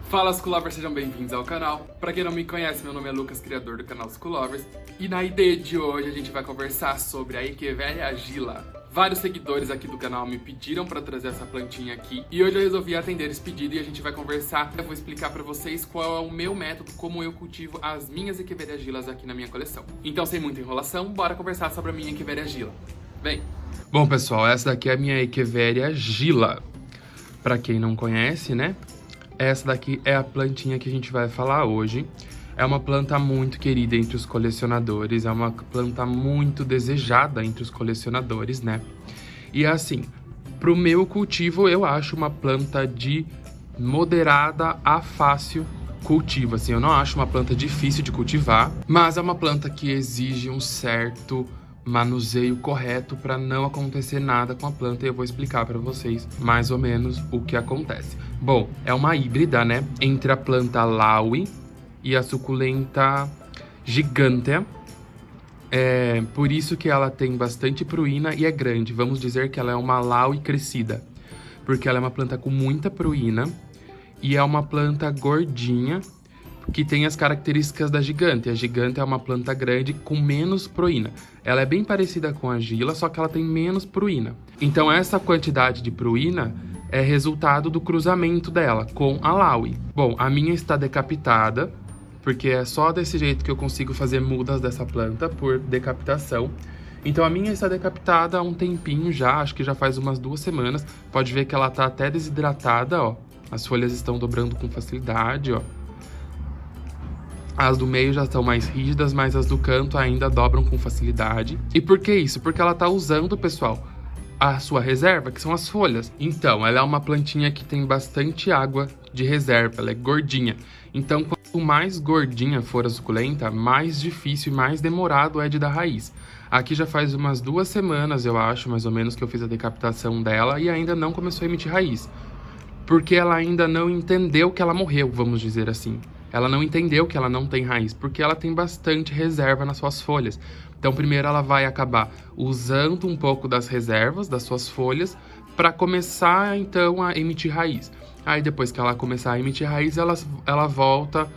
Fala, Skulovers, sejam bem-vindos ao canal. Pra quem não me conhece, meu nome é Lucas, criador do canal Skulovers. E na ideia de hoje a gente vai conversar sobre a Echeveria Gila. Vários seguidores aqui do canal me pediram pra trazer essa plantinha aqui. E hoje eu resolvi atender esse pedido e a gente vai conversar. Eu vou explicar pra vocês qual é o meu método, como eu cultivo as minhas Echeveria Gilas aqui na minha coleção. Então, sem muita enrolação, bora conversar sobre a minha Echeveria Gila. Vem! Bom, pessoal, essa daqui é a minha Echeveria Gila. Pra quem não conhece, né? Essa daqui é a plantinha que a gente vai falar hoje. É uma planta muito querida entre os colecionadores, é uma planta muito desejada entre os colecionadores, né? E assim, pro meu cultivo, eu acho uma planta de moderada a fácil cultivo. Assim, eu não acho uma planta difícil de cultivar, mas é uma planta que exige um certo manuseio correto para não acontecer nada com a planta e eu vou explicar para vocês mais ou menos o que acontece. Bom, é uma híbrida, né, entre a planta Laui e a suculenta Gigantea. Por isso que ela tem bastante pruína e é grande. Vamos dizer que ela é uma Laui crescida, porque ela é uma planta com muita pruína e é uma planta gordinha, que tem as características da Gigantea. A Gigantea é uma planta grande com menos pruína. Ela é bem parecida com a Gila, só que ela tem menos pruína. Então essa quantidade de pruína é resultado do cruzamento dela com a Laui. Bom, a minha está decapitada, porque é só desse jeito que eu consigo fazer mudas dessa planta, por decapitação. Então a minha está decapitada há um tempinho já, acho que já faz umas 2 semanas. Pode ver que ela tá até desidratada, ó. As folhas estão dobrando com facilidade, ó. As do meio já estão mais rígidas, mas as do canto ainda dobram com facilidade. E por que isso? Porque ela tá usando, pessoal, a sua reserva, que são as folhas. Então, ela é uma plantinha que tem bastante água de reserva, ela é gordinha. Então, quanto mais gordinha for a suculenta, mais difícil e mais demorado é de dar raiz. Aqui já faz umas 2 semanas, eu acho, mais ou menos, que eu fiz a decapitação dela e ainda não começou a emitir raiz. Porque ela ainda não entendeu que ela morreu, vamos dizer assim. Ela não entendeu que ela não tem raiz, porque ela tem bastante reserva nas suas folhas. Então, primeiro ela vai acabar usando um pouco das reservas das suas folhas para começar, então, a emitir raiz. Aí, depois que ela começar a emitir raiz, ela volta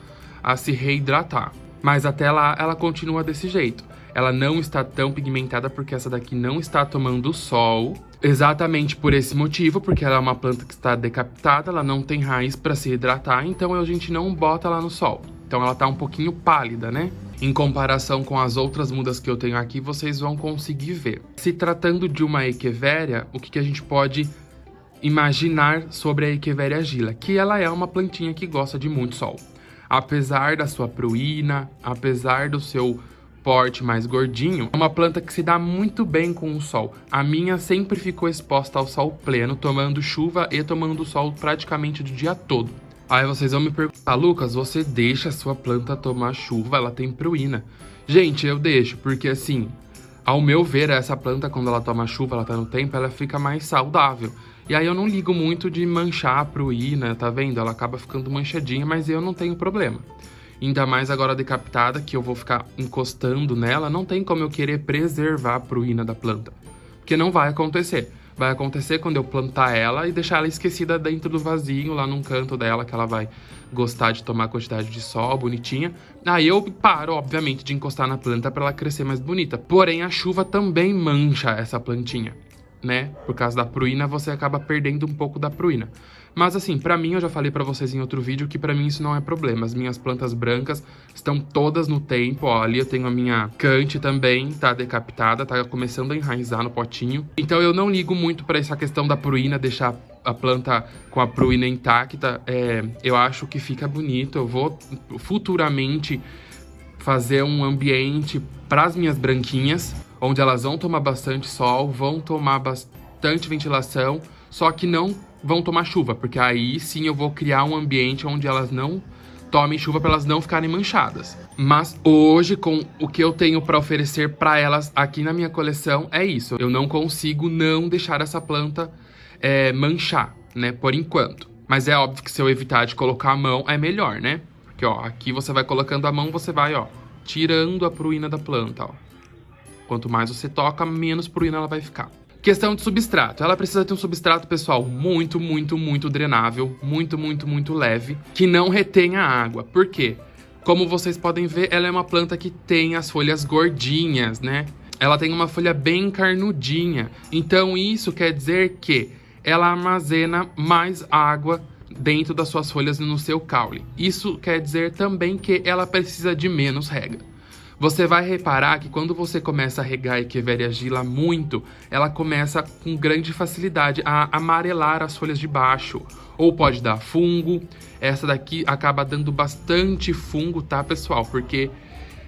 a se reidratar. Mas até lá, ela continua desse jeito. Ela não está tão pigmentada porque essa daqui não está tomando sol. Exatamente por esse motivo, porque ela é uma planta que está decapitada, ela não tem raiz para se hidratar, então a gente não bota ela no sol. Então ela tá um pouquinho pálida, né? Em comparação com as outras mudas que eu tenho aqui, vocês vão conseguir ver. Se tratando de uma Echeveria, o que a gente pode imaginar sobre a Echeveria Gila? Que ela é uma plantinha que gosta de muito sol. Apesar da sua pruína, apesar do seu porte mais gordinho, é uma planta que se dá muito bem com o sol. A minha sempre ficou exposta ao sol pleno, tomando chuva e tomando sol praticamente o dia todo. Aí vocês vão me perguntar, Lucas, você deixa a sua planta tomar chuva? Ela tem pruína. Gente, eu deixo, porque assim, ao meu ver, essa planta, quando ela toma chuva, ela tá no tempo, ela fica mais saudável. E aí eu não ligo muito de manchar a pruína, tá vendo? Ela acaba ficando manchadinha, mas eu não tenho problema. Ainda mais agora decapitada, que eu vou ficar encostando nela, não tem como eu querer preservar a pruína da planta. Porque não vai acontecer. Vai acontecer quando eu plantar ela e deixar ela esquecida dentro do vasinho, lá num canto dela, que ela vai gostar de tomar quantidade de sol, bonitinha. Aí eu paro, obviamente, de encostar na planta para ela crescer mais bonita. Porém, a chuva também mancha essa plantinha, né? Por causa da pruína, você acaba perdendo um pouco da pruína. Mas assim, pra mim, eu já falei pra vocês em outro vídeo que pra mim isso não é problema. As minhas plantas brancas estão todas no tempo, ó. Ali eu tenho a minha Cante também, tá decapitada, tá começando a enraizar no potinho. Então eu não ligo muito pra essa questão da pruína, deixar a planta com a pruína intacta. Eu acho que fica bonito. Eu vou futuramente fazer um ambiente pras minhas branquinhas, onde elas vão tomar bastante sol, vão tomar bastante ventilação, só que não vão tomar chuva, porque aí sim eu vou criar um ambiente onde elas não tomem chuva para elas não ficarem manchadas. Mas hoje, com o que eu tenho para oferecer para elas aqui na minha coleção, é isso. Eu não consigo não deixar essa planta manchar, né, por enquanto. Mas é óbvio que se eu evitar de colocar a mão, é melhor, né? Porque, ó, aqui você vai colocando a mão, você vai, ó, tirando a pruína da planta, ó. Quanto mais você toca, menos pruína ela vai ficar. Questão de substrato. Ela precisa ter um substrato, pessoal, muito drenável, muito leve, que não retenha água. Por quê? Como vocês podem ver, ela é uma planta que tem as folhas gordinhas, né? Ela tem uma folha bem carnudinha. Então isso quer dizer que ela armazena mais água dentro das suas folhas no seu caule. Isso quer dizer também que ela precisa de menos rega. Você vai reparar que quando você começa a regar a Echeveria gila muito, ela começa com grande facilidade a amarelar as folhas de baixo. Ou pode dar fungo. Essa daqui acaba dando bastante fungo, tá, pessoal? Porque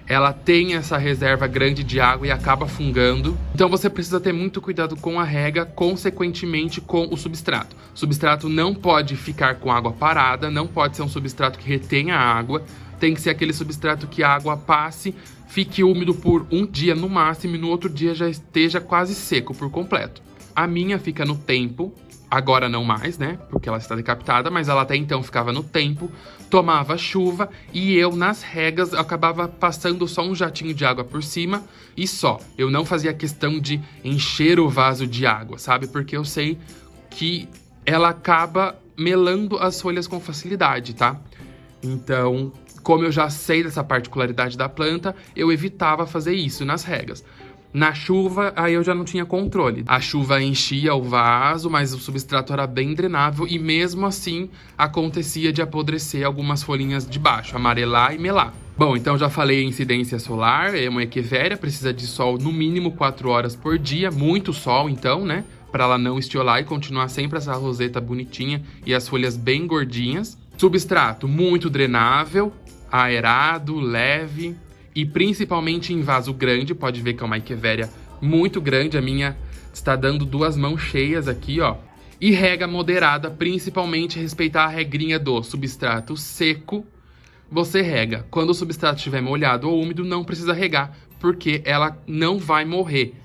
ela tem essa reserva grande de água e acaba fungando. Então você precisa ter muito cuidado com a rega, consequentemente com o substrato. O substrato não pode ficar com água parada, não pode ser um substrato que retenha água. Tem que ser aquele substrato que a água passe, fique úmido por um dia no máximo e no outro dia já esteja quase seco por completo. A minha fica no tempo, agora não mais, né? Porque ela está decapitada, mas ela até então ficava no tempo, tomava chuva e eu nas regas acabava passando só um jatinho de água por cima e só. Eu não fazia questão de encher o vaso de água, sabe? Porque eu sei que ela acaba melando as folhas com facilidade, tá? Então, como eu já sei dessa particularidade da planta, eu evitava fazer isso nas regas. Na chuva, aí eu já não tinha controle. A chuva enchia o vaso, mas o substrato era bem drenável e mesmo assim acontecia de apodrecer algumas folhinhas de baixo, amarelar e melar. Bom, então já falei em incidência solar, é uma Echeveria, precisa de sol no mínimo 4 horas por dia, muito sol então, né? Para ela não estiolar e continuar sempre essa roseta bonitinha e as folhas bem gordinhas. Substrato muito drenável, aerado, leve e principalmente em vaso grande. Pode ver que é uma Echeveria muito grande, a minha está dando 2 mãos cheias aqui, ó. E rega moderada, principalmente respeitar a regrinha do substrato seco. Você rega. Quando o substrato estiver molhado ou úmido, não precisa regar, porque ela não vai morrer.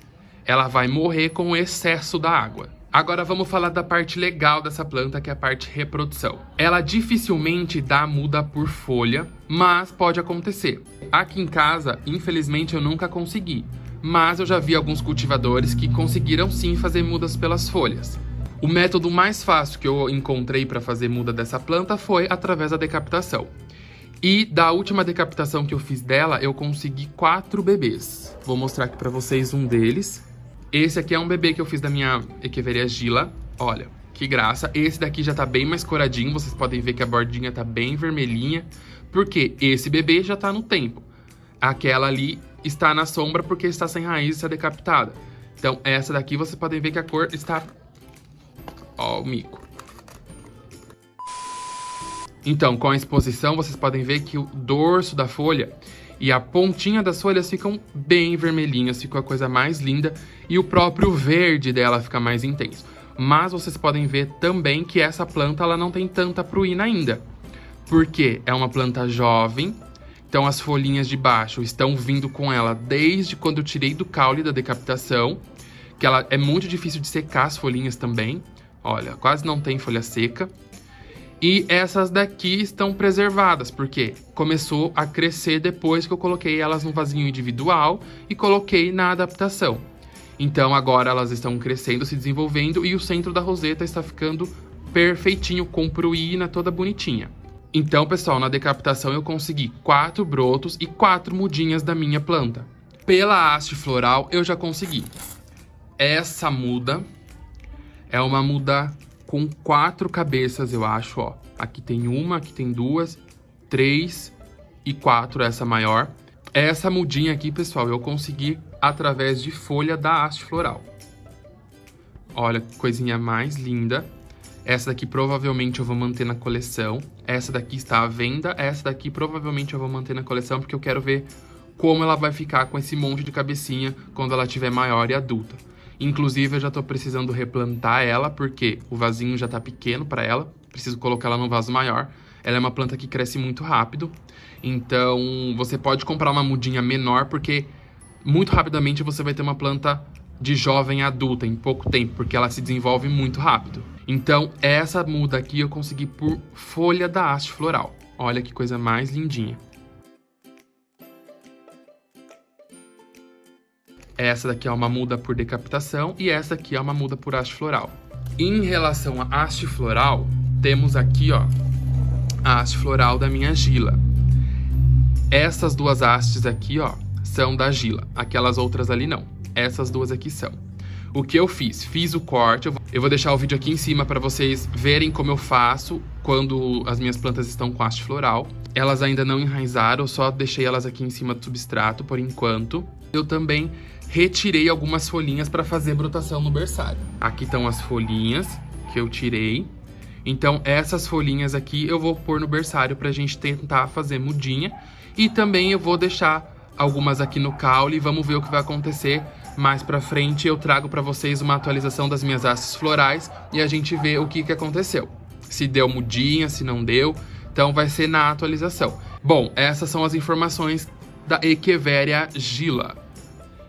Ela vai morrer com o excesso da água. Agora vamos falar da parte legal dessa planta, que é a parte reprodução. Ela dificilmente dá muda por folha, mas pode acontecer. Aqui em casa, infelizmente, eu nunca consegui, mas eu já vi alguns cultivadores que conseguiram sim fazer mudas pelas folhas. O método mais fácil que eu encontrei para fazer muda dessa planta foi através da decapitação. E da última decapitação que eu fiz dela, eu consegui 4 bebês. Vou mostrar aqui para vocês um deles. Esse aqui é um bebê que eu fiz da minha Echeveria gila. Olha, que graça. Esse daqui já tá bem mais coradinho. Vocês podem ver que a bordinha tá bem vermelhinha. Porque esse bebê já tá no tempo. Aquela ali está na sombra porque está sem raiz e está decapitada. Então essa daqui vocês podem ver que a cor está... Ó o mico. Então, com a exposição, vocês podem ver que o dorso da folha e a pontinha das folhas ficam bem vermelhinhas, fica a coisa mais linda e o próprio verde dela fica mais intenso. Mas vocês podem ver também que essa planta ela não tem tanta pruína ainda, porque é uma planta jovem, então as folhinhas de baixo estão vindo com ela desde quando eu tirei do caule da decapitação, que ela é muito difícil de secar as folhinhas também, olha, quase não tem folha seca. E essas daqui estão preservadas, porque começou a crescer depois que eu coloquei elas no vasinho individual e coloquei na adaptação. Então agora elas estão crescendo, se desenvolvendo e o centro da roseta está ficando perfeitinho, com pruína toda bonitinha. Então, pessoal, na decapitação eu consegui 4 brotos e 4 mudinhas da minha planta. Pela haste floral eu já consegui. Essa muda é uma muda com 4 cabeças, eu acho, ó. Aqui tem uma, aqui tem 2, 3 e 4, essa maior. Essa mudinha aqui, pessoal, eu consegui através de folha da haste floral. Olha que coisinha mais linda. Essa daqui provavelmente eu vou manter na coleção. Essa daqui está à venda. Essa daqui provavelmente eu vou manter na coleção porque eu quero ver como ela vai ficar com esse monte de cabecinha quando ela estiver maior e adulta. Inclusive, eu já tô precisando replantar ela, porque o vasinho já tá pequeno para ela. Preciso colocar ela num vaso maior. Ela é uma planta que cresce muito rápido. Então, você pode comprar uma mudinha menor, porque muito rapidamente você vai ter uma planta de jovem adulta em pouco tempo, porque ela se desenvolve muito rápido. Então, essa muda aqui eu consegui por folha da haste floral. Olha que coisa mais lindinha. Essa daqui é uma muda por decapitação e essa aqui é uma muda por haste floral. Em relação à haste floral, temos aqui, ó, a haste floral da minha Gila. Essas duas hastes aqui, ó, são da Gila. Aquelas outras ali não. Essas duas aqui são. O que eu fiz? Fiz o corte. Eu vou deixar o vídeo aqui em cima para vocês verem como eu faço quando as minhas plantas estão com haste floral. Elas ainda não enraizaram, eu só deixei elas aqui em cima do substrato por enquanto. Eu também retirei algumas folhinhas para fazer brotação no berçário. Aqui estão as folhinhas que eu tirei. Então essas folhinhas aqui eu vou pôr no berçário pra gente tentar fazer mudinha. E também eu vou deixar algumas aqui no caule e vamos ver o que vai acontecer. Mais pra frente eu trago pra vocês uma atualização das minhas hastes florais e a gente vê o que aconteceu. Se deu mudinha, se não deu. Então vai ser na atualização. Bom, essas são as informações da Echeveria Gila.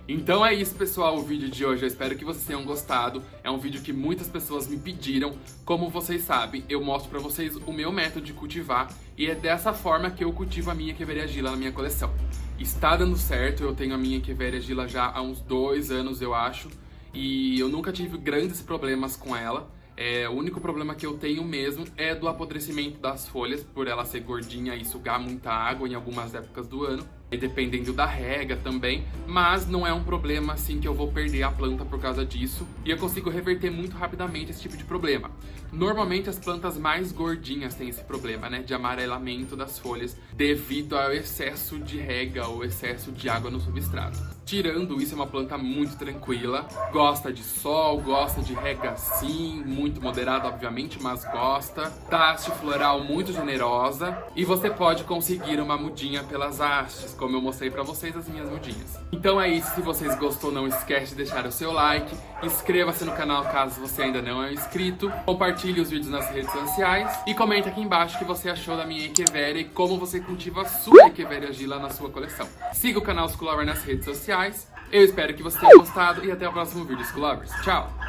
Então é isso, pessoal, o vídeo de hoje. Eu espero que vocês tenham gostado. É um vídeo que muitas pessoas me pediram. Como vocês sabem, eu mostro pra vocês o meu método de cultivar e é dessa forma que eu cultivo a minha Echeveria Gila na minha coleção. Está dando certo, eu tenho a minha Echeveria Gila já há uns 2 anos, eu acho, e eu nunca tive grandes problemas com ela. O único problema que eu tenho mesmo é do apodrecimento das folhas, por ela ser gordinha e sugar muita água em algumas épocas do ano. E dependendo da rega também, mas não é um problema assim que eu vou perder a planta por causa disso. E eu consigo reverter muito rapidamente esse tipo de problema. Normalmente as plantas mais gordinhas têm esse problema, né, de amarelamento das folhas devido ao excesso de rega ou excesso de água no substrato. Tirando isso, é uma planta muito tranquila, gosta de sol, gosta de rega sim, muito moderada obviamente, mas gosta. Da haste floral muito generosa e você pode conseguir uma mudinha pelas hastes, como eu mostrei pra vocês as minhas mudinhas. Então é isso, se vocês gostou, não esquece de deixar o seu like, inscreva-se no canal caso você ainda não é inscrito, compartilhe os vídeos nas redes sociais e comenta aqui embaixo o que você achou da minha Echeveria e como você cultiva a sua Echeveria Gila na sua coleção. Siga o canal School Lover nas redes sociais, eu espero que você tenha gostado e até o próximo vídeo, School Lovers. Tchau!